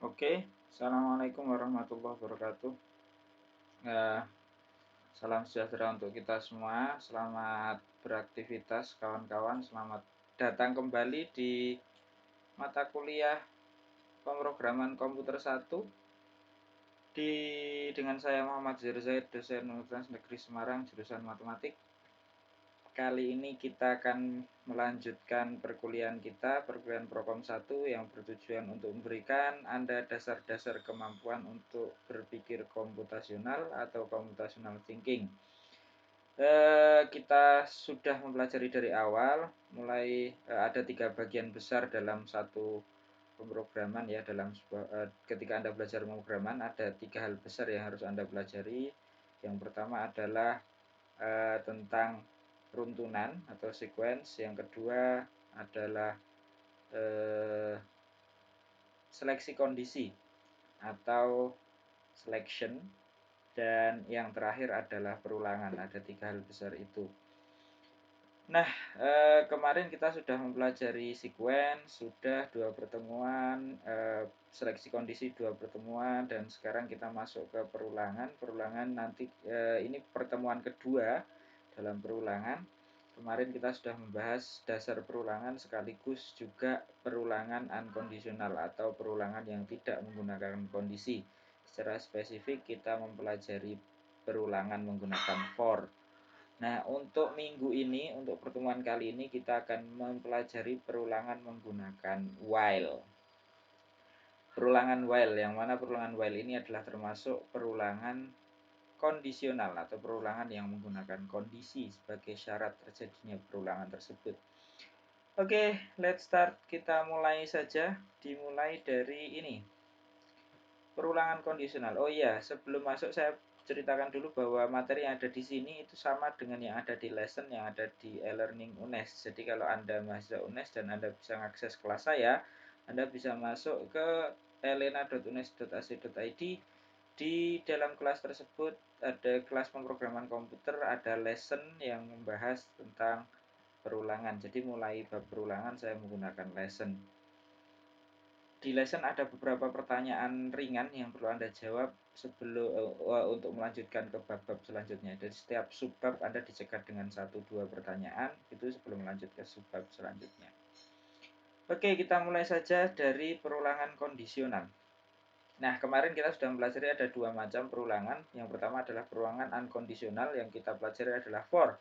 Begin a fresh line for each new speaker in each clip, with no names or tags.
Oke, assalamualaikum warahmatullahi wabarakatuh. Eh, Salam sejahtera untuk kita semua. Selamat beraktivitas, kawan-kawan. Selamat datang kembali di mata kuliah pemrograman komputer 1 dengan saya Muhammad Zaid, dosen Universitas Negeri Semarang, jurusan Matematik. Kali ini kita akan melanjutkan perkuliahan Prokom 1 yang bertujuan untuk memberikan Anda dasar-dasar kemampuan untuk berpikir komputasional atau computational thinking. Kita sudah mempelajari dari awal, mulai ada 3 bagian besar dalam satu pemrograman ya. Ketika Anda belajar pemrograman ada 3 hal besar yang harus Anda pelajari. Yang pertama adalah tentang runtunan atau sequence. Yang kedua adalah seleksi kondisi atau selection, dan yang terakhir adalah perulangan. Ada 3 hal besar itu. Nah, kemarin kita sudah mempelajari sequence, sudah 2 pertemuan, seleksi kondisi 2 pertemuan, dan sekarang kita masuk ke perulangan. Perulangan nanti ini pertemuan kedua dalam perulangan. Kemarin kita sudah membahas dasar perulangan sekaligus juga perulangan unconditional atau perulangan yang tidak menggunakan kondisi. Secara spesifik kita mempelajari perulangan menggunakan for. Nah, untuk minggu ini, untuk pertemuan kali ini kita akan mempelajari perulangan menggunakan while. Perulangan while, yang mana perulangan while ini adalah termasuk perulangan kondisional atau perulangan yang menggunakan kondisi sebagai syarat terjadinya perulangan tersebut. Oke, let's start. Kita mulai saja. Dimulai dari ini. Perulangan kondisional. Oh iya, sebelum masuk saya ceritakan dulu bahwa materi yang ada di sini itu sama dengan yang ada di lesson yang ada di e-learning UNES. Jadi kalau Anda mahasiswa UNES dan Anda bisa mengakses kelas saya, Anda bisa masuk ke elena.unes.ac.id. Di dalam kelas tersebut ada kelas pemrograman komputer, ada lesson yang membahas tentang perulangan. Jadi mulai bab perulangan saya menggunakan lesson. Di lesson ada beberapa pertanyaan ringan yang perlu Anda jawab sebelum untuk melanjutkan ke bab-bab selanjutnya. Dari setiap subbab Anda dicegat dengan 1-2 pertanyaan itu sebelum lanjut ke subbab selanjutnya. Oke, kita mulai saja dari perulangan kondisional. Nah, kemarin kita sudah mempelajari ada 2 macam perulangan. Yang pertama adalah perulangan unconditional, yang kita pelajari adalah for.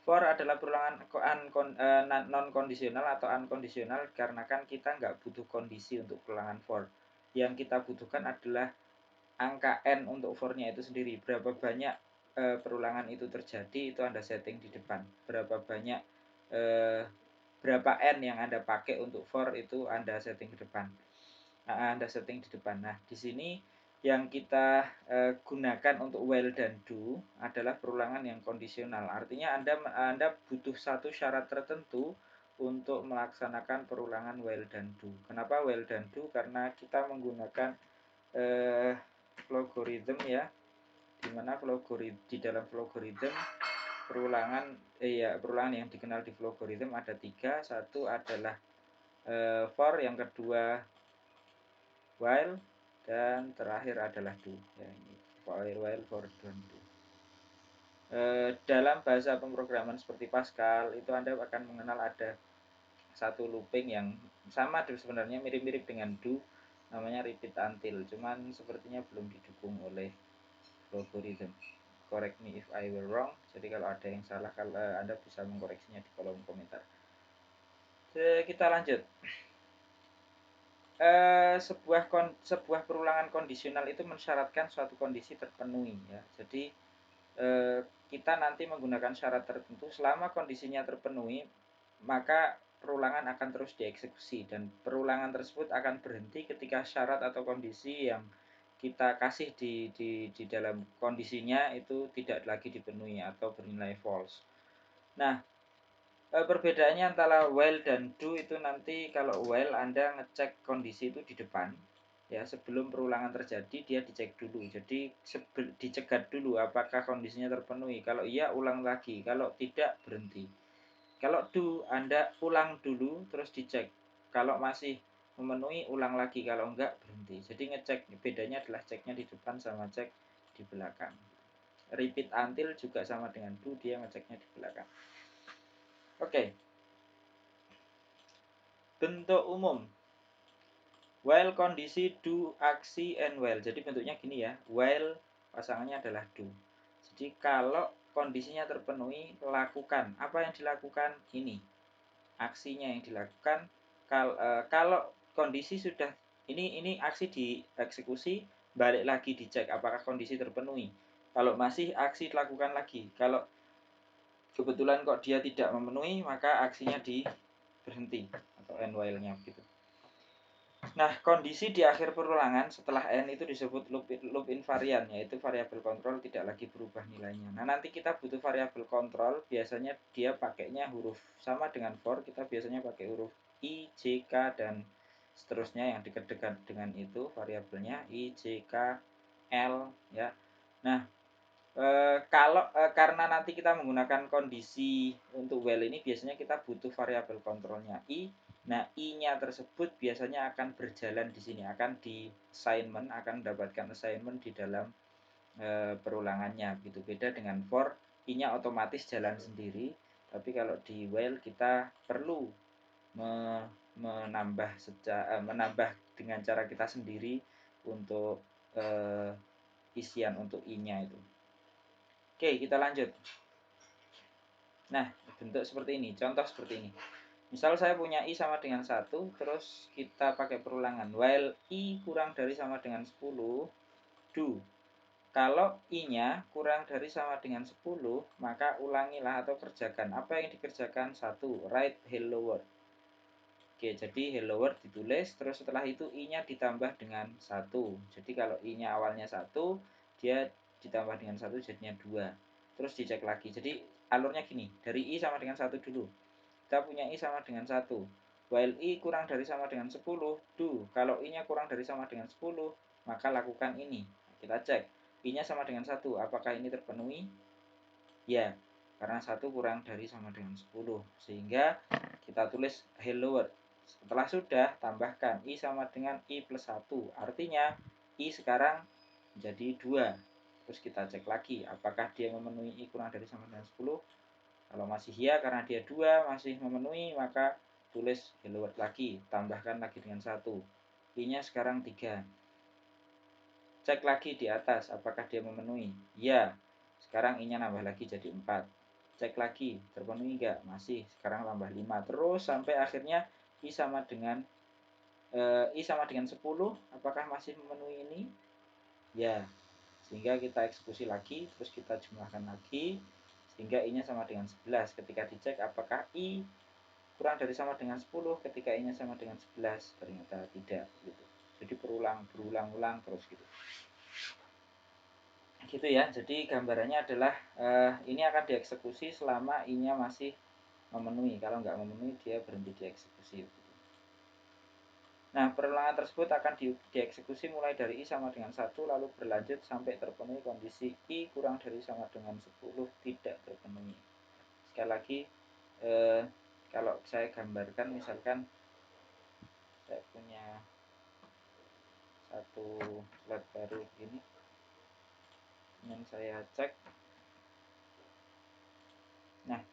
For adalah perulangan non-kondisional atau unconditional karena kan kita nggak butuh kondisi untuk perulangan for. Yang kita butuhkan adalah angka n untuk for-nya itu sendiri. Berapa banyak perulangan itu terjadi itu Anda setting di depan. Berapa n yang Anda pakai untuk for itu Anda setting di depan. Nah, di sini yang kita gunakan untuk while dan do adalah perulangan yang kondisional. Artinya Anda butuh satu syarat tertentu untuk melaksanakan perulangan while dan do. Kenapa while dan do? Karena kita menggunakan logarithm ya, dimana di dalam logarithm perulangan yang dikenal di logarithm ada 3. Satu adalah for, yang kedua while, dan terakhir adalah do. Ya, ini while, for, dan do. Dalam bahasa pemrograman seperti Pascal itu Anda akan mengenal ada satu looping yang sama sebenarnya, mirip-mirip dengan do, namanya repeat until, cuman sepertinya belum didukung oleh logarithm. Correct me if I were wrong. Jadi kalau ada yang salah, kalau Anda bisa mengkoreksinya di kolom komentar. Kita lanjut. Sebuah perulangan kondisional itu mensyaratkan suatu kondisi terpenuhi ya. Jadi kita nanti menggunakan syarat tertentu, selama kondisinya terpenuhi maka perulangan akan terus dieksekusi, dan perulangan tersebut akan berhenti ketika syarat atau kondisi yang kita kasih di dalam kondisinya itu tidak lagi dipenuhi atau bernilai false. Nah, perbedaannya antara while dan do itu nanti, kalau while Anda ngecek kondisi itu di depan ya, sebelum perulangan terjadi dia dicek dulu. Jadi dicegat dulu apakah kondisinya terpenuhi. Kalau iya ulang lagi, kalau tidak berhenti. Kalau do Anda ulang dulu terus dicek. Kalau masih memenuhi ulang lagi, kalau enggak berhenti. Jadi ngecek, bedanya adalah ceknya di depan sama cek di belakang. Repeat until juga sama dengan do, dia ngeceknya di belakang. Oke. Bentuk umum while kondisi do, aksi, and while. Jadi bentuknya gini ya, while pasangannya adalah do. Jadi kalau kondisinya terpenuhi, lakukan. Apa yang dilakukan? Ini aksinya yang dilakukan. Kalau kondisi sudah ini aksi dieksekusi, balik lagi dicek apakah kondisi terpenuhi. Kalau masih, aksi dilakukan lagi. Kalau kebetulan kok dia tidak memenuhi, maka aksinya berhenti atau end while-nya begitu. Nah, kondisi di akhir perulangan setelah n itu disebut loop invariant, yaitu variabel kontrol tidak lagi berubah nilainya. Nah, nanti kita butuh variabel kontrol, biasanya dia pakainya huruf sama dengan for, kita biasanya pakai huruf i, j, k, dan seterusnya yang dekat-dekat dengan itu variabelnya i, j, k, l ya. Nah, karena nanti kita menggunakan kondisi untuk while ini, biasanya kita butuh variabel kontrolnya i. Nah, i-nya tersebut biasanya akan berjalan di sini, akan mendapatkan assignment di dalam perulangannya. Begitu, beda dengan for, i-nya otomatis jalan sendiri. Tapi kalau di while kita perlu menambah dengan cara kita sendiri untuk isian untuk i-nya itu. Oke, kita lanjut. Nah, bentuk seperti ini, contoh seperti ini. Misal saya punya i sama dengan 1, terus kita pakai perulangan. While i kurang dari sama dengan 10, do. Kalau i-nya kurang dari sama dengan 10, maka ulangilah atau kerjakan. Apa yang dikerjakan? 1. Write hello world. Oke, jadi hello world ditulis, terus setelah itu i-nya ditambah dengan 1. Jadi kalau i-nya awalnya 1, dia ditambah dengan 1 jadinya 2. Terus dicek lagi. Jadi alurnya gini, dari i sama dengan 1 dulu. Kita punya i sama dengan 1. While i kurang dari sama dengan 10, do. Kalau i-nya kurang dari sama dengan 10, maka lakukan ini. Kita cek, i-nya sama dengan 1, apakah ini terpenuhi? Ya, karena 1 kurang dari sama dengan 10. Sehingga kita tulis hello world. Setelah sudah, tambahkan i sama dengan i plus 1. Artinya, i sekarang menjadi 2. Terus kita cek lagi, apakah dia memenuhi i kurang dari sama dengan 10. Kalau masih ya, karena dia 2 masih memenuhi, maka tulis hello world lagi, tambahkan lagi dengan 1. i-nya sekarang 3. Cek lagi di atas, apakah dia memenuhi? Ya, sekarang i-nya nambah lagi jadi 4. Cek lagi, terpenuhi enggak? Masih, sekarang tambah 5. Terus sampai akhirnya i sama dengan 10, apakah masih memenuhi ini? Ya, sehingga kita eksekusi lagi, terus kita jumlahkan lagi, sehingga i-nya sama dengan 11. Ketika dicek apakah i kurang dari sama dengan 10, ketika i-nya sama dengan 11, ternyata tidak gitu. Jadi berulang-ulang terus gitu. Gitu ya. Jadi gambarannya adalah ini akan dieksekusi selama i-nya masih memenuhi. Kalau nggak memenuhi, dia berhenti dieksekusi. Nah, perulangan tersebut akan dieksekusi mulai dari i sama dengan 1, lalu berlanjut sampai terpenuhi kondisi i kurang dari sama dengan 10 tidak terpenuhi. Sekali lagi, kalau saya gambarkan, misalkan saya punya satu slide baru ini, yang saya cek. Nah,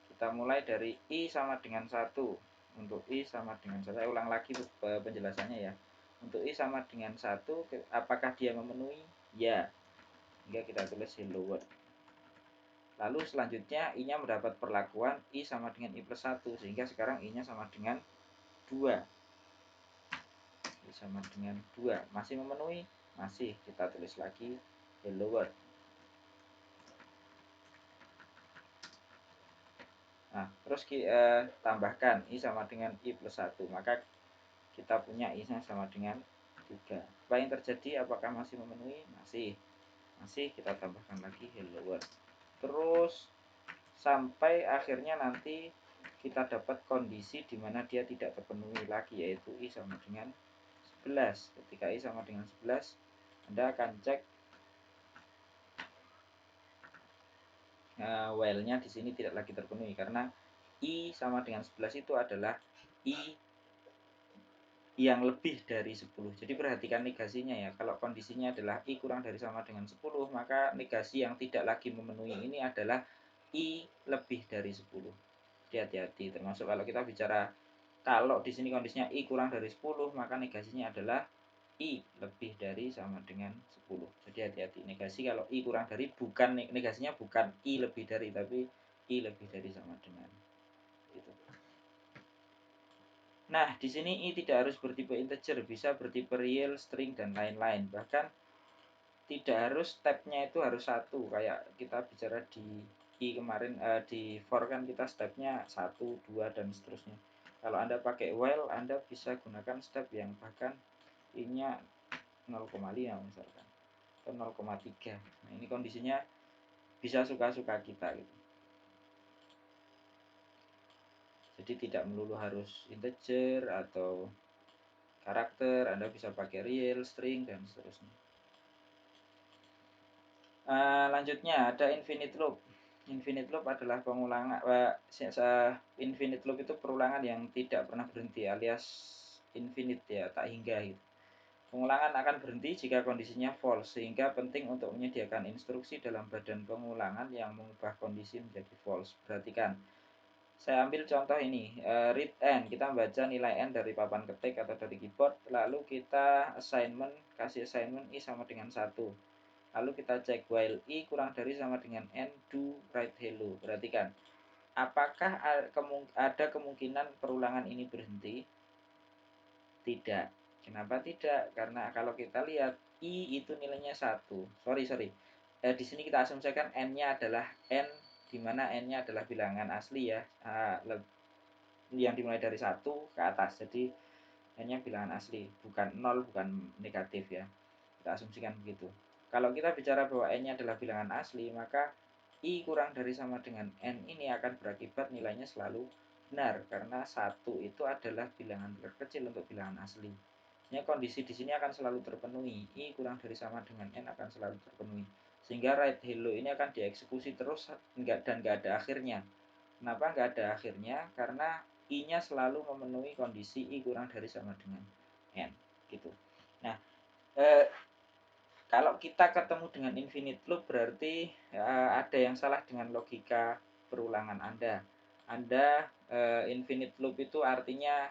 kita mulai dari i sama dengan 1. Untuk i sama dengan 1, saya ulang lagi penjelasannya ya. Untuk i sama dengan 1, apakah dia memenuhi? Ya. Hingga kita tulis hello world. Lalu selanjutnya i-nya mendapat perlakuan i sama dengan i plus 1, sehingga sekarang i-nya sama dengan 2. I sama dengan 2. Masih memenuhi? Masih. Kita tulis lagi hello world. Nah, terus tambahkan i sama dengan i plus 1. Maka kita punya i-nya sama dengan 3. Apa yang terjadi? Apakah masih memenuhi? Masih. Masih, kita tambahkan lagi hello world. Terus sampai akhirnya nanti kita dapat kondisi di mana dia tidak terpenuhi lagi, yaitu i sama dengan 11. Ketika i sama dengan 11, Anda akan cek while-nya di sini tidak lagi terpenuhi, karena i sama dengan 11 itu adalah yang lebih dari 10. Jadi perhatikan negasinya ya. Kalau kondisinya adalah I kurang dari sama dengan 10, maka negasi yang tidak lagi memenuhi ini adalah I lebih dari 10. Hati-hati, termasuk kalau kita bicara kalau di sini kondisinya I kurang dari 10, maka negasinya adalah I lebih dari sama dengan 10. Jadi hati-hati, negasi kalau I kurang dari bukan negasinya bukan I lebih dari, tapi I lebih dari sama dengan itu. Nah, di sini I tidak harus bertipe integer, bisa bertipe real, string, dan lain-lain. Bahkan tidak harus stepnya itu harus satu. Kayak kita bicara di I kemarin, di for kan kita stepnya 1, 2, dan seterusnya. Kalau Anda pakai while, Anda bisa gunakan step yang bahkan I-nya 0,5 misalkan, atau 0,3. Nah, ini kondisinya bisa suka-suka kita gitu. Jadi tidak melulu harus integer atau karakter, Anda bisa pakai real, string, dan seterusnya. Lanjutnya ada infinite loop. Infinite loop adalah pengulangan. Infinite loop itu perulangan yang tidak pernah berhenti, alias infinite ya, tak hingga gitu. Pengulangan akan berhenti jika kondisinya false, sehingga penting untuk menyediakan instruksi dalam badan pengulangan yang mengubah kondisi menjadi false. Perhatikan, saya ambil contoh ini, read n, kita membaca nilai n dari papan ketik atau dari keyboard, lalu kita kasih assignment I sama dengan 1. Lalu kita cek while I kurang dari sama dengan n, do write hello. Perhatikan, apakah ada kemungkinan perulangan ini berhenti? Tidak. Kenapa tidak? Karena kalau kita lihat I itu nilainya 1. Sorry. Di sini kita asumsikan n-nya adalah n, di mana n-nya adalah bilangan asli ya. Yang dimulai dari 1 ke atas. Jadi n-nya bilangan asli, bukan 0, bukan negatif ya. Kita asumsikan begitu. Kalau kita bicara bahwa n-nya adalah bilangan asli, maka I kurang dari sama dengan n ini akan berakibat nilainya selalu benar, karena 1 itu adalah bilangan terkecil untuk bilangan asli. Ini kondisi di sini akan selalu terpenuhi. I kurang dari sama dengan n akan selalu terpenuhi. Sehingga write hello ini akan dieksekusi terus dan nggak ada akhirnya. Kenapa nggak ada akhirnya? Karena I-nya selalu memenuhi kondisi I kurang dari sama dengan n. Gitu. Nah, kalau kita ketemu dengan infinite loop berarti ada yang salah dengan logika perulangan Anda. Infinite loop itu artinya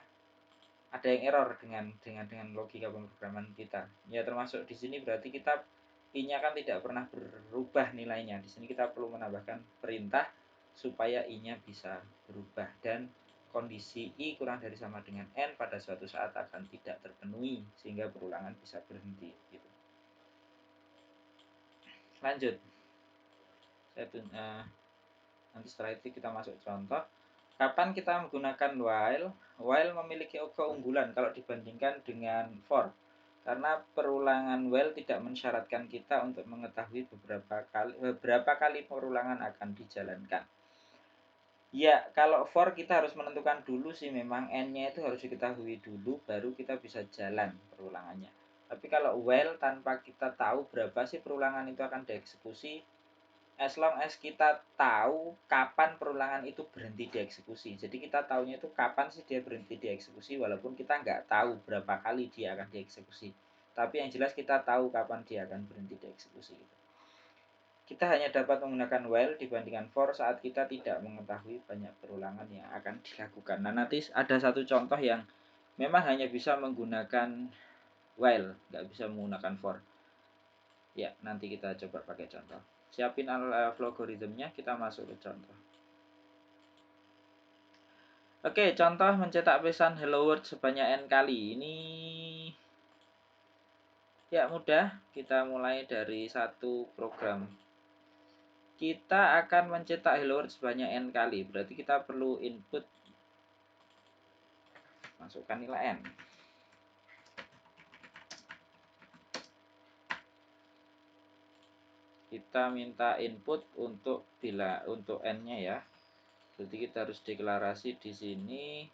ada yang error dengan logika pemrograman kita. Ya termasuk di sini berarti kita I-nya kan tidak pernah berubah nilainya. Di sini kita perlu menambahkan perintah supaya I-nya bisa berubah dan kondisi I kurang dari sama dengan N pada suatu saat akan tidak terpenuhi sehingga perulangan bisa berhenti gitu. Lanjut, nanti setelah itu kita masuk contoh. Kapan kita menggunakan while? While memiliki keunggulan kalau dibandingkan dengan for, karena perulangan while tidak mensyaratkan kita untuk mengetahui beberapa kali perulangan akan dijalankan. Ya, kalau for kita harus menentukan dulu sih, memang n-nya itu harus diketahui dulu baru kita bisa jalan perulangannya. Tapi kalau while tanpa kita tahu berapa sih perulangan itu akan dieksekusi, as long as kita tahu kapan perulangan itu berhenti dieksekusi. Jadi kita tahunya itu kapan sih dia berhenti dieksekusi, walaupun kita nggak tahu berapa kali dia akan dieksekusi. Tapi yang jelas kita tahu kapan dia akan berhenti dieksekusi. Kita hanya dapat menggunakan while dibandingkan for saat kita tidak mengetahui banyak perulangan yang akan dilakukan. Nah, nanti ada satu contoh yang memang hanya bisa menggunakan while, nggak bisa menggunakan for. Ya, nanti kita coba pakai contoh. Siapin algoritmnya, kita masuk ke contoh. Oke, contoh mencetak pesan hello world sebanyak n kali. Ini ya mudah, kita mulai dari satu program. Kita akan mencetak hello world sebanyak n kali. Berarti kita perlu input, masukkan nilai n. Kita minta input untuk n-nya ya. Jadi kita harus deklarasi di sini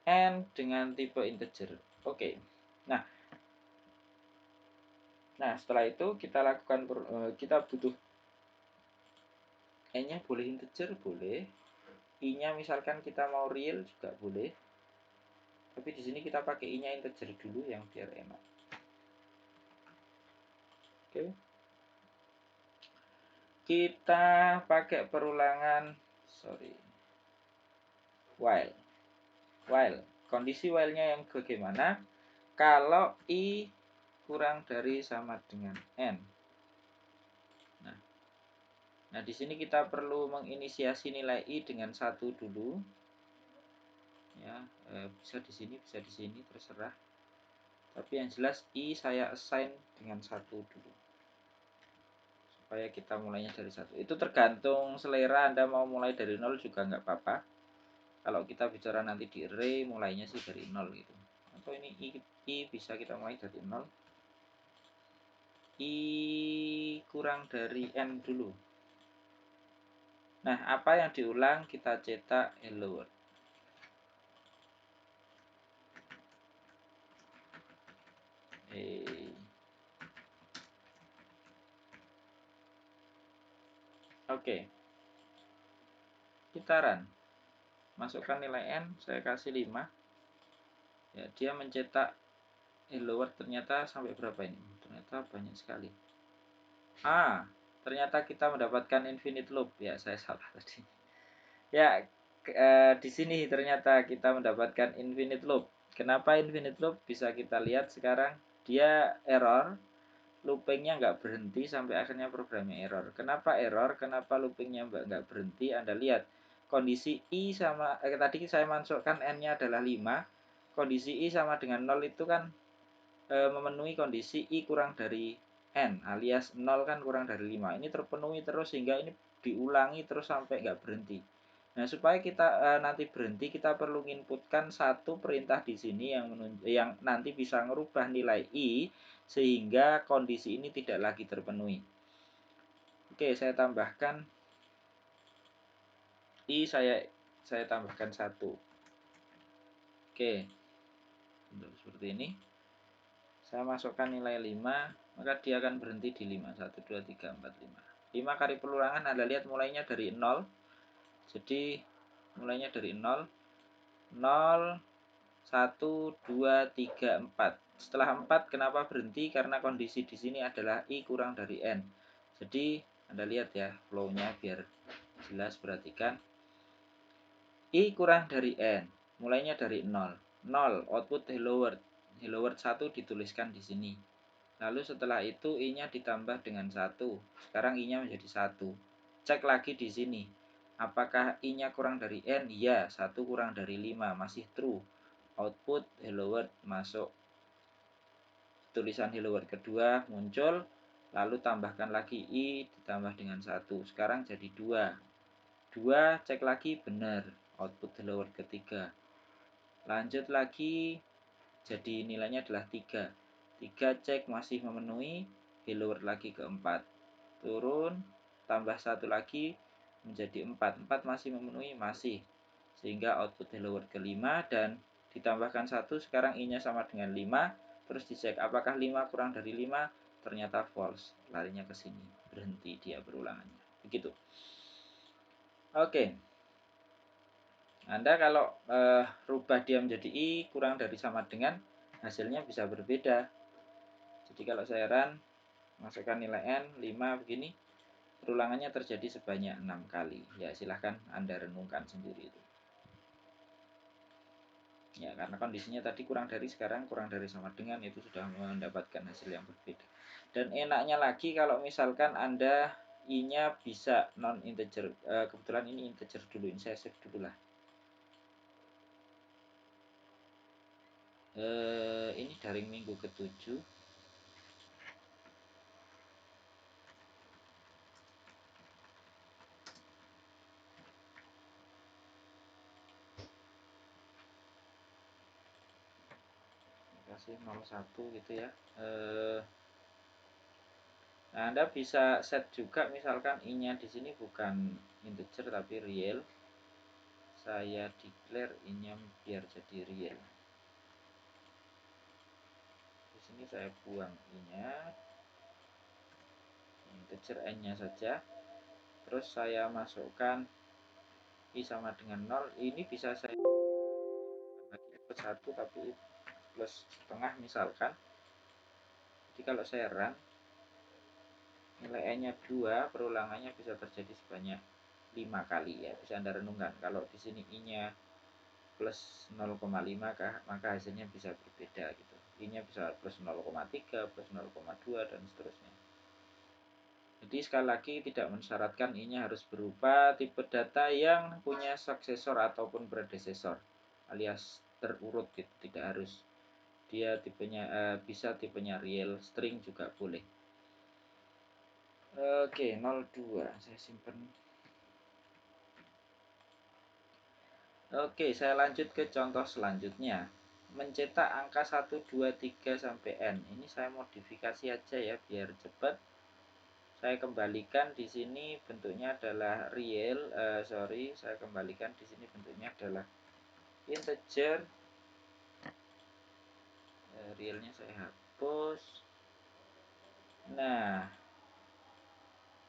n dengan tipe integer. Oke. Nah, setelah itu kita lakukan kita butuh n-nya boleh integer, boleh. I-nya misalkan kita mau real juga boleh. Tapi di sini kita pakai i-nya integer dulu yang biar enak. Oke. Kita pakai perulangan while. Kondisi while-nya yang bagaimana? Kalau i kurang dari sama dengan n. Nah, di sini kita perlu menginisiasi nilai i dengan 1 dulu. Ya, bisa di sini, bisa di sini, terserah. Tapi yang jelas i saya assign dengan 1 dulu. Supaya kita mulainya dari 1. Itu tergantung selera, Anda mau mulai dari 0 juga nggak apa-apa. Kalau kita bicara nanti di array, mulainya sih dari 0 gitu. Atau ini i bisa kita mulai dari 0. I kurang dari n dulu. Nah, apa yang diulang? Kita cetak hello world. Oke. Kita run. Masukkan nilai n, saya kasih 5. Ya, dia mencetak hello world ternyata sampai berapa ini? Ternyata banyak sekali. Ternyata kita mendapatkan infinite loop. Ya, saya salah tadi. Ya, di sini ternyata kita mendapatkan infinite loop. Kenapa infinite loop? Bisa kita lihat sekarang. Dia error, loopingnya nggak berhenti sampai akhirnya programnya error. Kenapa error? Kenapa loopingnya nggak berhenti? Anda lihat kondisi i sama tadi saya masukkan n-nya adalah 5. Kondisi i sama dengan 0 itu kan memenuhi kondisi i kurang dari n alias 0 kan kurang dari 5. Ini terpenuhi terus sehingga ini diulangi terus sampai nggak berhenti. Nah, supaya kita nanti berhenti, kita perlu inputkan satu perintah di sini yang nanti bisa merubah nilai i sehingga kondisi ini tidak lagi terpenuhi. Oke, saya tambahkan i saya tambahkan 1. Oke. Seperti ini. Saya masukkan nilai 5, maka dia akan berhenti di 5. 1 2 3 4 5. 5 kali pelurangan Anda lihat mulainya dari 0. Jadi mulainya dari 0. 0 1 2 3 4. Setelah 4 kenapa berhenti? Karena kondisi di sini adalah i kurang dari n. Jadi Anda lihat ya flow-nya biar jelas, perhatikan. I kurang dari n. Mulainya dari 0. 0 output hello world. Hello world 1 dituliskan di sini. Lalu setelah itu i-nya ditambah dengan 1. Sekarang i-nya menjadi 1. Cek lagi di sini. Apakah i-nya kurang dari n? Ya, 1 kurang dari 5 masih true. Output hello world masuk. Tulisan hello world kedua muncul, lalu tambahkan lagi i ditambah dengan 1. Sekarang jadi 2. 2 cek lagi benar. Output hello world ketiga. Lanjut lagi, jadi nilainya adalah 3. 3 cek masih memenuhi, hello world lagi ke 4. Turun, tambah 1 lagi menjadi 4. 4 masih memenuhi, masih. Sehingga output hello world ke 5 dan ditambahkan 1, sekarang i-nya sama dengan 5. Terus dicek apakah 5 kurang dari 5, ternyata false. Larinya ke sini, berhenti dia berulangannya. Begitu. Oke. Anda kalau rubah dia menjadi i kurang dari sama dengan, hasilnya bisa berbeda. Jadi kalau saya run, masukkan nilai n 5 begini, perulangannya terjadi sebanyak 6 kali. Ya, silahkan Anda renungkan sendiri itu. Ya, karena kondisinya tadi kurang dari, sekarang kurang dari sama dengan, itu sudah mendapatkan hasil yang berbeda. Dan enaknya lagi kalau misalkan Anda i-nya bisa non integer, kebetulan ini integer dulu, ini saya save dulu lah. Ini daring minggu ke-7. Kasih 01 gitu ya. Nah, Anda bisa set juga misalkan i-nya di sini bukan integer tapi real. Saya declare i-nya biar jadi real. Di sini saya buang i-nya, integer n-nya saja. Terus saya masukkan i sama dengan 0. Ini bisa saya plus 1 tapi I plus setengah misalkan. Jadi kalau saya run, nilai n-nya 2, perulangannya bisa terjadi sebanyak 5 kali ya. Bisa Anda renungkan. Kalau di sini I-nya plus 0,5 maka hasilnya bisa berbeda gitu. I-nya bisa plus 0,3, plus 0,2 dan seterusnya. Jadi sekali lagi tidak mensyaratkan I-nya harus berupa tipe data yang punya suksesor ataupun predesesor alias terurut gitu, tidak harus. Dia tipenya bisa tipenya real, string juga boleh. Oke, 02 saya simpan. Oke, saya lanjut ke contoh selanjutnya. Mencetak angka 1, 2, 3 sampai n. Ini saya modifikasi aja ya biar cepat. Saya kembalikan di sini bentuknya adalah real, saya kembalikan di sini bentuknya adalah integer. Realnya saya hapus. Nah,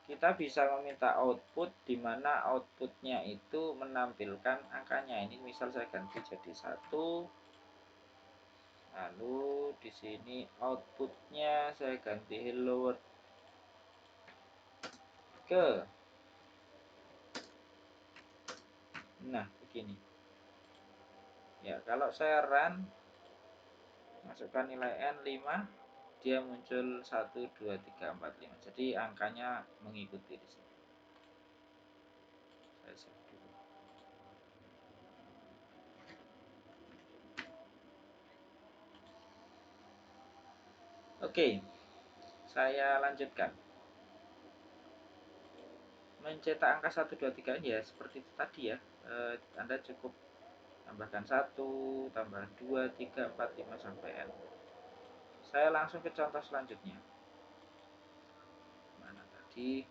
kita bisa meminta output di mana outputnya itu menampilkan angkanya. Ini misal saya ganti jadi 1. Lalu di sini outputnya saya ganti hello world ke. Nah, begini. Ya, kalau saya run, masukkan nilai n 5, dia muncul 1, 2, 3, 4, 5. Jadi angkanya mengikuti di sini. Saya save dulu. Oke, saya lanjutkan. Mencetak angka 1, 2, 3 ya seperti itu tadi ya. Anda cukup tambahkan 1, tambah 2, 3, 4, 5 sampai n. Saya langsung ke contoh selanjutnya. Mana tadi?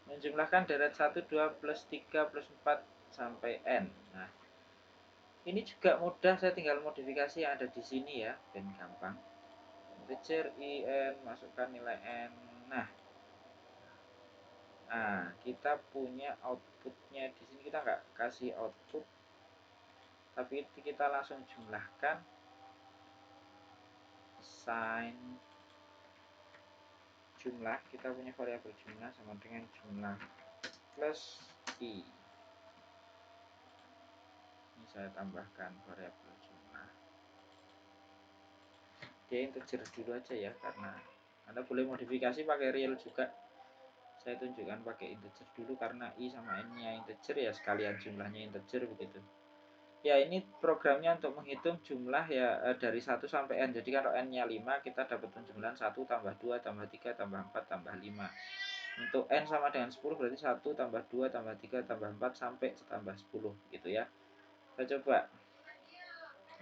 Menjumlahkan deret 1, 2, plus 3, plus 4 sampai n. Nah, ini juga mudah, saya tinggal modifikasi yang ada di sini ya, ben gampang. Integer in, masukkan nilai n. Nah, kita punya outputnya di sini, kita nggak kasih output, tapi kita langsung jumlahkan sign jumlah. Kita punya variabel jumlah sama dengan jumlah plus i. Ini saya tambahkan variabel jumlah. Dia integer dulu aja ya, karena Anda boleh modifikasi pakai real juga. Saya tunjukkan pakai integer dulu karena i sama n-nya integer ya, sekalian jumlahnya integer begitu. Ya, ini programnya untuk menghitung jumlah ya dari 1 sampai n. Jadi kalau n-nya 5, kita dapat penjumlahan 1 tambah 2 tambah 3 tambah 4 tambah 5. Untuk n sama dengan 10 berarti 1 tambah 2 tambah 3 tambah 4 sampai tambah 10 gitu ya. Kita coba.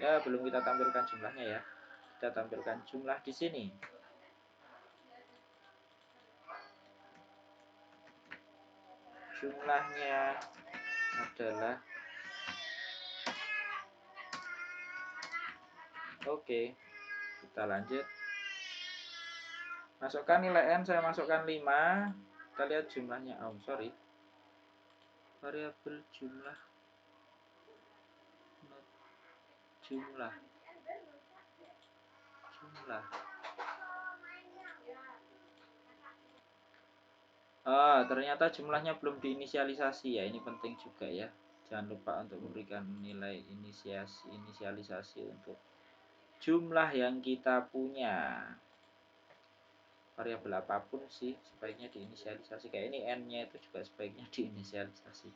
Ya, belum kita tampilkan jumlahnya ya. Kita tampilkan jumlah di sini. Jumlahnya adalah oke. Kita lanjut. Masukkan nilai n, saya masukkan 5. Kita lihat jumlahnya. Oh, sorry. Variabel jumlah. Jumlah. Ternyata jumlahnya belum diinisialisasi ya. Ini penting juga ya. Jangan lupa untuk memberikan nilai inisialisasi untuk jumlah yang kita punya. Variabel apapun sih sebaiknya diinisialisasi. Kayak ini n-nya itu juga sebaiknya diinisialisasi.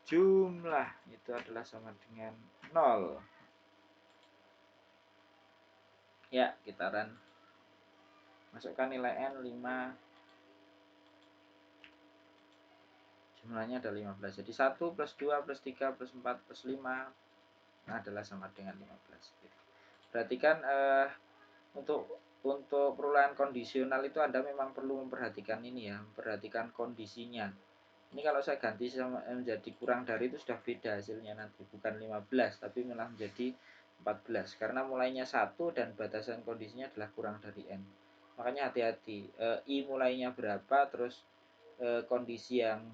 Jumlah itu adalah sama dengan 0. Ya, kita run. Masukkan nilai n 5. Jumlahnya ada 15. Jadi 1 plus 2 plus 3 plus 4 plus 5 adalah sama dengan 15. Perhatikan untuk perulangan kondisional itu Anda memang perlu memperhatikan ini ya, memperhatikan kondisinya. Ini kalau saya ganti menjadi kurang dari itu sudah beda hasilnya nanti, bukan 15 tapi malah menjadi 14 karena mulainya 1 dan batasan kondisinya adalah kurang dari n. Makanya hati-hati, i mulainya berapa, terus kondisi yang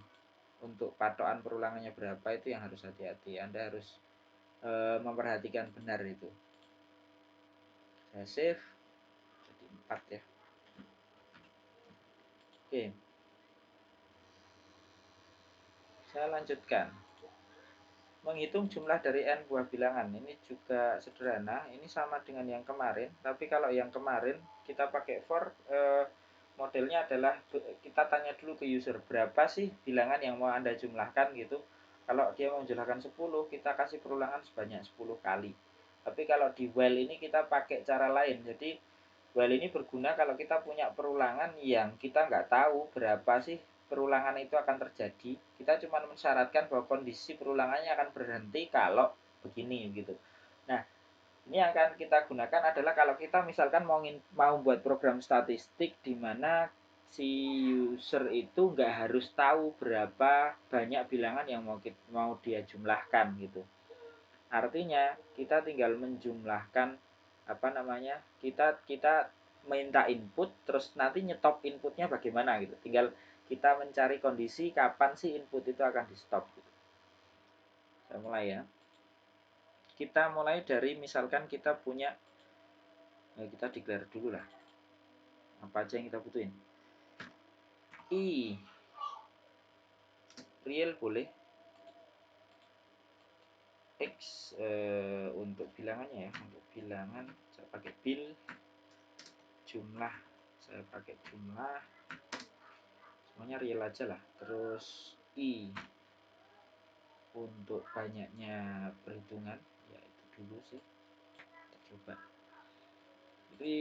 untuk patokan perulangannya berapa, itu yang harus hati-hati. Anda harus memperhatikan benar itu. Saya save jadi 4 ya. Oke, saya lanjutkan. Menghitung jumlah dari n buah bilangan ini juga sederhana. Ini sama dengan yang kemarin, tapi kalau yang kemarin kita pakai for, modelnya adalah kita tanya dulu ke user berapa sih bilangan yang mau Anda jumlahkan gitu. Kalau dia mau menjumlahkan 10, kita kasih perulangan sebanyak 10 kali. Tapi kalau di while ini kita pakai cara lain. Jadi while ini berguna kalau kita punya perulangan yang kita nggak tahu berapa sih perulangan itu akan terjadi. Kita cuma mensyaratkan bahwa kondisi perulangannya akan berhenti kalau begini gitu. Nah, ini yang akan kita gunakan adalah kalau kita misalkan mau buat program statistik di mana si user itu nggak harus tahu berapa banyak bilangan yang mau dia jumlahkan gitu. Artinya kita tinggal menjumlahkan apa namanya, kita minta input terus nanti nyetop inputnya bagaimana gitu. Tinggal kita mencari kondisi kapan sih input itu akan di stop gitu. Saya mulai ya. Kita mulai dari misalkan kita punya, kita declare dulu lah apa aja yang kita butuhin. I real boleh, X untuk bilangannya ya, untuk bilangan saya pakai bil, jumlah saya pakai jumlah, semuanya real aja lah. Terus I untuk banyaknya perhitungan, ya itu dulu sih, kita coba. Jadi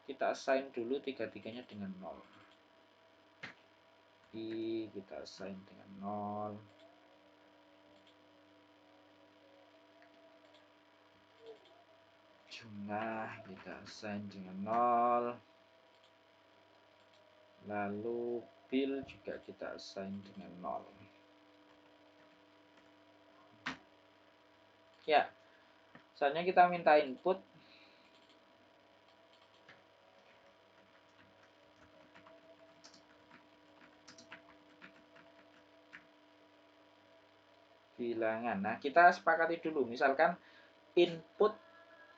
kita assign dulu tiga-tiganya dengan 0. I kita assign dengan 0, jumlah kita assign dengan 0, lalu bil juga kita assign dengan 0. Ya, misalnya kita minta input bilangan. Nah, kita sepakati dulu misalkan input,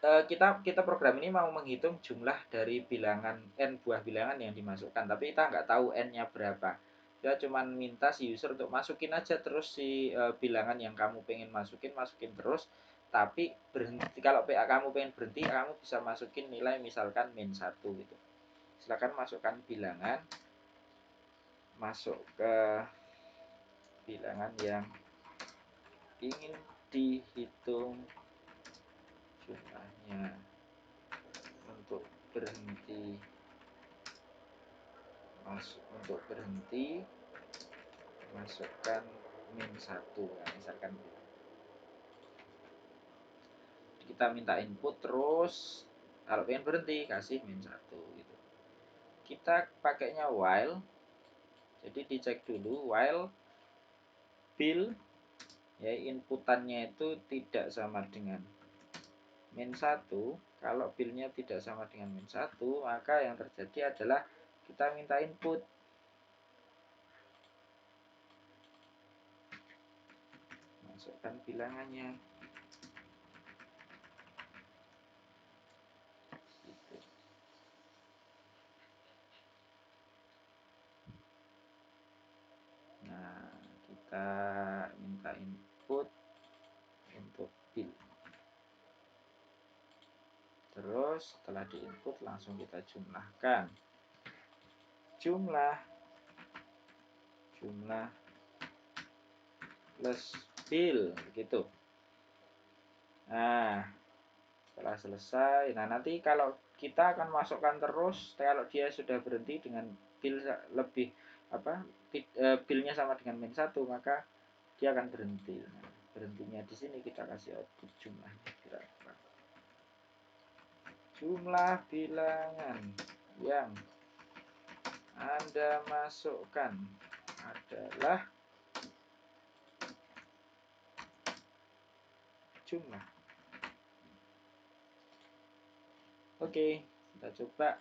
kita program ini mau menghitung jumlah dari bilangan n buah bilangan yang dimasukkan, tapi kita nggak tahu n-nya berapa. Kita cuma minta si user untuk masukin aja terus si bilangan yang kamu pengen masukin terus, tapi berhenti. Kalau PA kamu pengen berhenti, kamu bisa masukin nilai misalkan -1 gitu. Silakan masukkan bilangan, masuk ke bilangan yang ingin dihitung jumlahnya untuk berhenti, masukkan -1 ya, misalkan kita minta input terus kalau pengen berhenti kasih -1 gitu. Kita pakainya while, jadi dicek dulu while bil ya, inputannya itu tidak sama dengan -1. Kalau bilnya tidak sama dengan -1, maka yang terjadi adalah kita minta input. Masukkan bilangannya. Gitu. Nah, kita minta input untuk bil. Terus setelah diinput langsung kita jumlahkan. Jumlah plus bil gitu. Nah, setelah selesai, nah nanti kalau kita akan masukkan terus, kalau dia sudah berhenti dengan bil lebih bilnya sama dengan -1, maka dia akan berhenti. Nah, berhentinya di sini kita kasih output jumlahnya berapa. Jumlah bilangan yang Anda masukkan adalah jumlah. Oke, kita coba.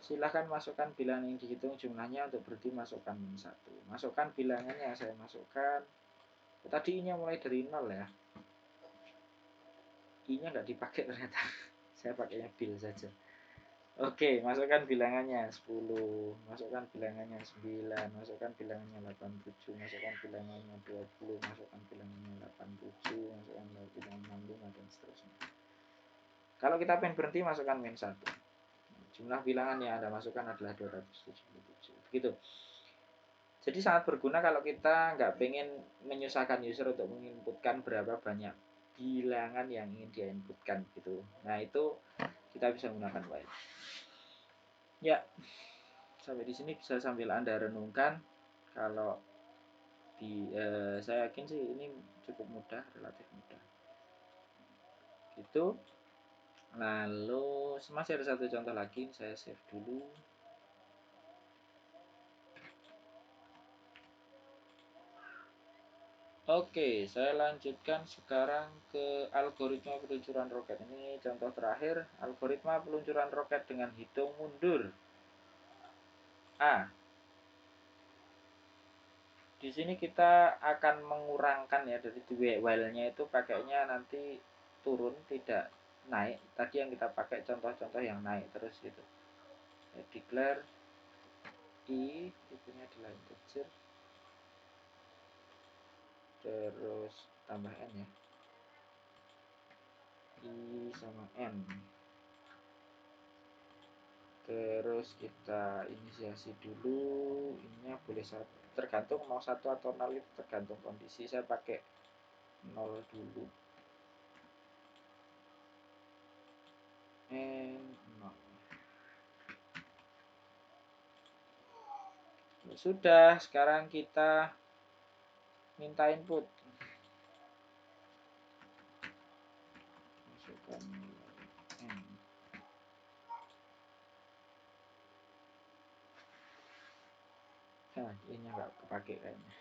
Silahkan masukkan bilangan yang dihitung jumlahnya, untuk berhenti masukkan -1. Masukkan bilangannya, saya masukkan Tadi I-nya mulai dari 0 ya. I-nya nggak dipakai ternyata. Saya pakainya bil saja. Oke, masukkan bilangannya 10, masukkan bilangannya 9, masukkan bilangannya 87, masukkan bilangannya 20, masukkan bilangannya 87, masukkan bilangannya 65, dan seterusnya. Kalau kita pengen berhenti, masukkan min 1. Jumlah bilangan yang Anda masukkan adalah 277. Begitu. Jadi sangat berguna kalau kita nggak pengen menyusahkan user untuk menginputkan berapa banyak bilangan yang ingin dia inputkan gitu. Nah, itu kita bisa menggunakan while. Ya, sampai di sini bisa sambil Anda renungkan. Kalau saya yakin sih ini cukup mudah, relatif mudah. Gitu. Lalu masih ada satu contoh lagi, saya save dulu. Oke, saya lanjutkan sekarang ke algoritma peluncuran roket. Ini contoh terakhir, algoritma peluncuran roket dengan hitung mundur. A. Di sini kita akan mengurangkan ya dari while-nya itu pakainya nanti turun, tidak naik. Tadi yang kita pakai contoh-contoh yang naik terus gitu. Ya, declare I, tipenya adalah integer, terus tambah N ya. I sama N. Terus kita inisiasi dulu, ininya boleh tergantung mau 1 atau 0, itu tergantung kondisi. Saya pakai 0 dulu. N 0. Sudah, sekarang kita minta input. Masukkan N. Nah, ini nggak kepake kayaknya.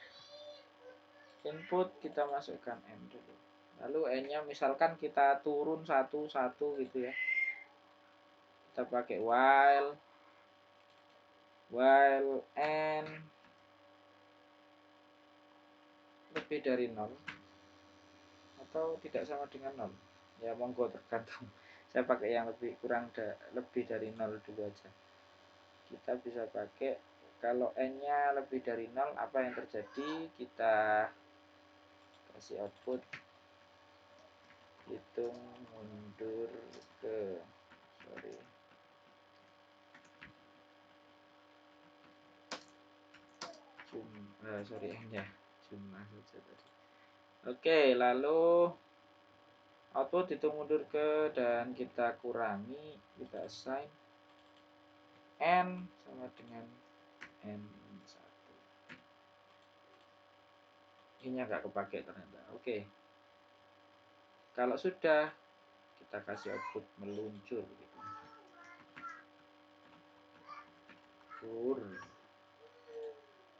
Input kita masukkan N dulu. Lalu N-nya misalkan kita turun satu-satu gitu ya. Kita pakai while N lebih dari 0 atau tidak sama dengan 0. Ya monggo, tergantung. Saya pakai yang lebih dari 0 dulu aja. Kita bisa pakai kalau N-nya lebih dari 0, apa yang terjadi? Kita kasih output hitung mundur ke N-nya jumlah saja tadi. Oke, lalu output hitung mundur ke, dan kita kurangi, kita assign N sama dengan N1. Ini nggak kepake ternyata. Oke, kalau sudah, kita kasih output meluncur gitu.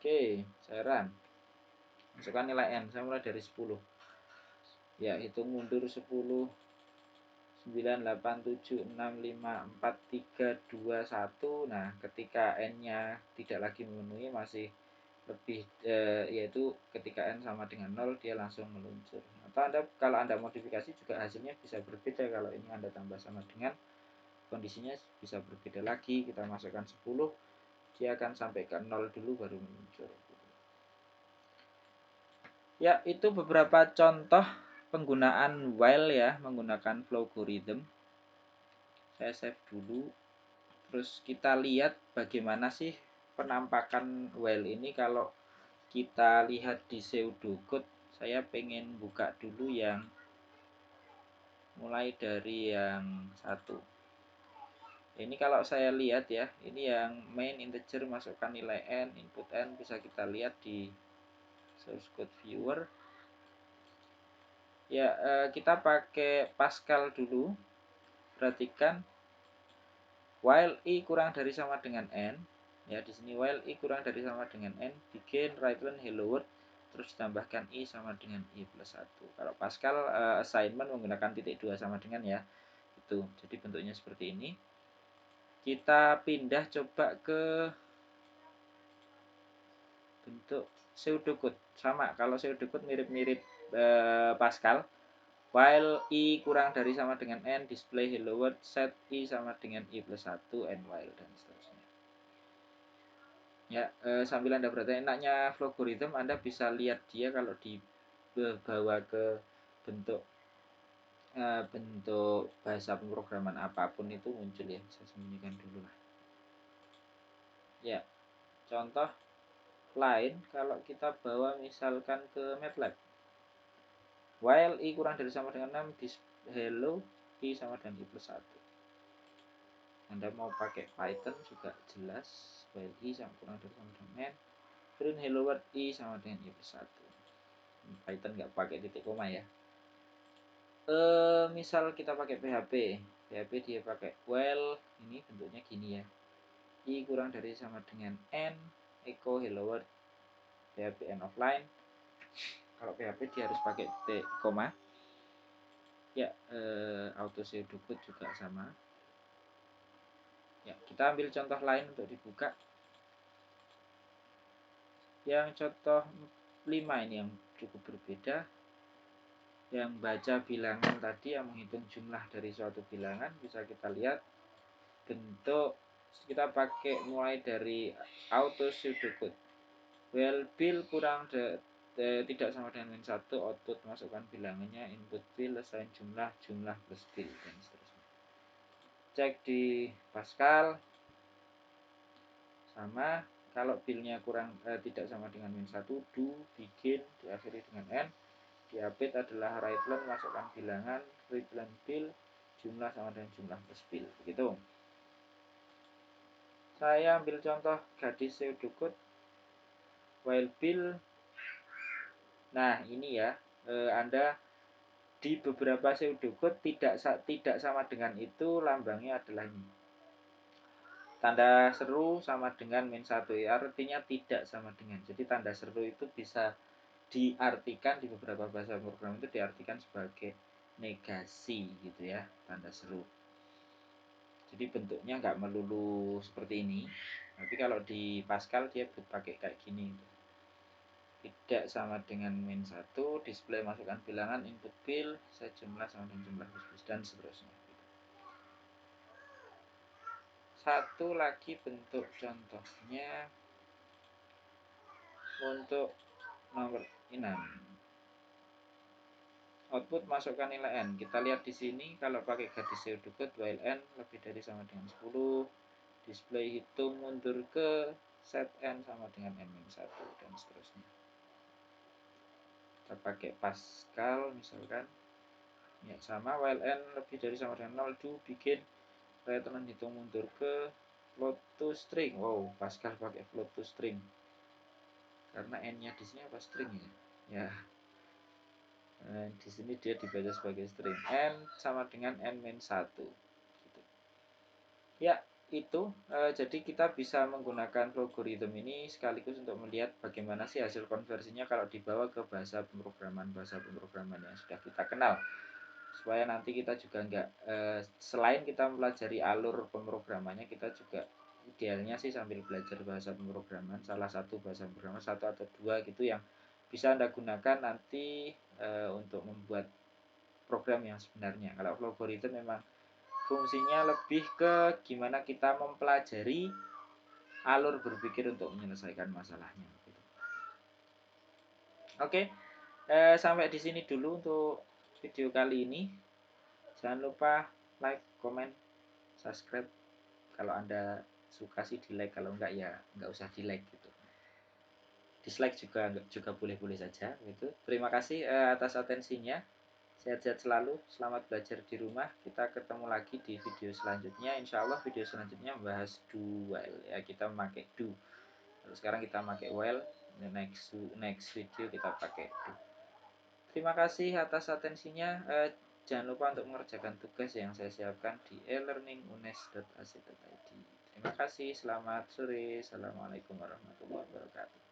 Oke, saya run. Masukkan nilai N, saya mulai dari 10. Ya, hitung mundur 10, 9, 8, 7, 6, 5, 4, 3, 2, 1. Nah, ketika N-nya tidak lagi memenuhi, masih lebih, yaitu ketika N sama dengan 0, dia langsung meluncur. Atau kalau Anda modifikasi juga hasilnya bisa berbeda. Kalau ini Anda tambah sama dengan, kondisinya bisa berbeda lagi. Kita masukkan 10, dia akan sampai ke 0 dulu baru meluncur. Ya, itu beberapa contoh penggunaan while ya, menggunakan flowgorithm. Saya save dulu. Terus kita lihat bagaimana sih penampakan while ini kalau kita lihat di pseudocode. Saya pengen buka dulu yang mulai dari yang 1. Ini kalau saya lihat ya, ini yang main integer, masukkan nilai N, input N, bisa kita lihat di source code viewer. Ya, kita pakai Pascal dulu. Perhatikan while I kurang dari sama dengan N. Ya, di sini while I kurang dari sama dengan N, bikin writeline hello world, terus tambahkan I sama dengan I plus 1. Kalau Pascal assignment menggunakan titik 2 sama dengan ya. Itu. Jadi bentuknya seperti ini. Kita pindah coba ke bentuk pseudocode. Sama, kalau pseudocode mirip-mirip Pascal. While i kurang dari sama dengan n, display hello world, set i sama dengan i plus 1, n while, dan seterusnya. Ya, sambil Anda bertanya, enaknya logarithm Anda bisa lihat dia kalau dibawa ke bentuk bentuk bahasa pemrograman apapun itu muncul ya. Saya sembunyikan dulu lah. Ya, contoh lain kalau kita bawa misalkan ke MATLAB. While i kurang dari sama dengan 6, hello i sama dengan i plus 1. Anda mau pakai Python juga jelas, while i sama kurang dari sama dengan n, print hello world i sama dengan i plus 1. Python nggak pakai titik koma ya. Misal kita pakai PHP dia pakai while, ini bentuknya gini ya, i kurang dari sama dengan n, echo hello world, PHP end of line. Kalau PHP dia harus pakai titik koma. Ya, auto pseudocode juga sama. Ya, kita ambil contoh lain untuk dibuka. Yang contoh 5 ini yang cukup berbeda. Yang baca bilangan tadi, yang menghitung jumlah dari suatu bilangan, bisa kita lihat bentuk kita pakai mulai dari auto pseudocode. Well, bill kurang tidak sama dengan min 1, output masukkan bilangannya, input bill, assign jumlah plus bill, dan seterusnya. Cek di Pascal, sama. Kalau billnya kurang tidak sama dengan min 1, do, begin, diakhiri dengan n. Diapit adalah write len, masukkan bilangan, read len bill, jumlah sama dengan jumlah plus bill. Begitu. Saya ambil contoh gadis pseudocode, while bill. Nah, ini ya, Anda di beberapa pseudocode tidak sama dengan itu, lambangnya adalah ini. Tanda seru sama dengan min 1, ya, artinya tidak sama dengan. Jadi tanda seru itu bisa diartikan di beberapa bahasa program itu diartikan sebagai negasi gitu ya, tanda seru. Jadi bentuknya nggak melulu seperti ini. Tapi kalau di Pascal dia pakai kayak gini. Tidak sama dengan min 1, display masukkan bilangan, input bill, set jumlah sama dengan jumlah plus dan seterusnya. Satu lagi bentuk contohnya untuk nomor 6. Output masukkan nilai n. Kita lihat di sini kalau pakai gadis pseudocode, while n lebih dari sama dengan 10, display hitung mundur ke set n sama dengan n-1 dan seterusnya. Kita pakai Pascal misalkan, ya sama, while n lebih dari sama dengan 0, do, begin, return hitung mundur ke float to string. Wow, Pascal pakai float to string karena n-nya di sini apa, string ya. Ya, di sini dia dibaca sebagai string, n sama dengan n-1 gitu. Ya, itu jadi kita bisa menggunakan logarithm ini sekaligus untuk melihat bagaimana sih hasil konversinya kalau dibawa ke bahasa pemrograman yang sudah kita kenal, supaya nanti kita juga enggak selain kita mempelajari alur pemrogramannya, kita juga idealnya sih sambil belajar bahasa pemrograman, salah satu bahasa pemrograman, satu atau dua gitu, yang bisa Anda gunakan nanti untuk membuat program yang sebenarnya. Kalau logarithm memang fungsinya lebih ke gimana kita mempelajari alur berpikir untuk menyelesaikan masalahnya. Oke, sampai di sini dulu untuk video kali ini. Jangan lupa like, comment, subscribe. Kalau Anda suka sih di like, kalau enggak ya enggak usah di like gitu. Dislike juga boleh-boleh saja gitu. Terima kasih atas atensinya. Sehat-sehat selalu, selamat belajar di rumah. Kita ketemu lagi di video selanjutnya. Insya Allah video selanjutnya membahas do while ya, kita memakai do. Lalu sekarang kita pakai while. Next video kita pakai do. Terima kasih atas atensinya. Jangan lupa untuk mengerjakan tugas yang saya siapkan di e-learning.unes.ac.id. Terima kasih, selamat sore. Assalamualaikum warahmatullahi wabarakatuh.